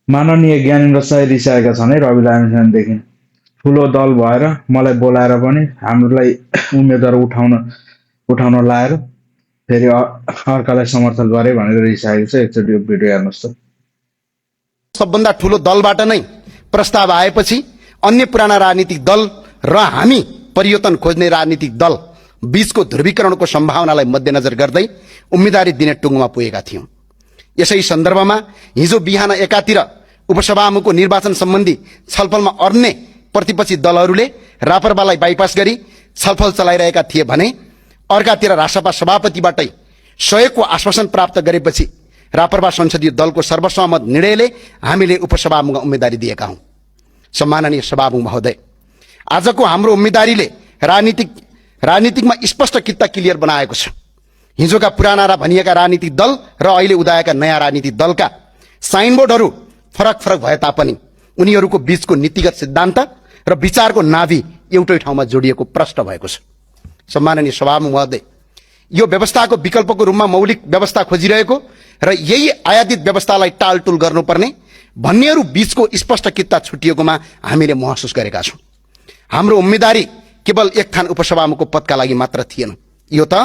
माननीय ज्ञानेन्द्र साई रिसाएका छन् है रवि लामिछानेदेखि। ठुलो दल भएर मलाई बोलाएर पनि हामीलाई उम्मेदवार उठाउन लाएर फेरि अर्कालाई समर्थन गरे भनेर रिसाएको छ। एकचोटि यो भिडियो हेर्नुहोस् त। सबभन्दा ठुलो दलबाट नै प्रस्ताव आएपछि अन्य पुराना राजनीतिक दल र हामी परिवर्तन खोज्ने राजनीतिक दल बीचको ध्रुवीकरणको सम्भावनालाई मध्यनजर गर्दै उम्मेदवारी दिने टुङ्गोमा पुगेका थियौं। यसै सन्दर्भमा हिजो बिहान एकातिर उपसभामुखको निर्वाचन सम्बन्धी छलफलमा अन्य प्रतिपक्षी दलहरूले रापरपालाई बाइपास गरी छलफल चलाइरहेका थिए भने अर्कातिर रासपा सभापतिबाटै सहयोगको आश्वासन प्राप्त गरेपछि रापरपा संसदीय दलको सर्वसम्मत निर्णयले हामीले उपसभामुखमा उम्मेदवारी दिएका हौं। सम्माननीय सभामुख महोदय, आजको हाम्रो उम्मेदवारीले राजनीतिकमा स्पष्ट कित्ता क्लियर बनाएको छ। हिजोका पुराना र भनिएका राजनीतिक दल र अहिले उदाएका नयाँ राजनीतिक दलका साइनबोर्डहरू फरक फरक भए तापनि उनीहरूको बीचको नीतिगत सिद्धान्त र विचारको नाभि एउटै ठाउँमा जोडिएको प्रष्ट भएको छ। सम्माननीय सभामुख महोदय, यो व्यवस्थाको विकल्पको रूपमा मौलिक व्यवस्था खोजिरहेको र यही आयातित व्यवस्थालाई टालटुल गर्नुपर्ने भन्नेहरू बीचको स्पष्ट कित्ता छुटिएकोमा हामीले महसुस गरेका छौं। हाम्रो उम्मेदवारी केवल एक थान उपसभामुखको पदका लागि मात्र थिएन, यो त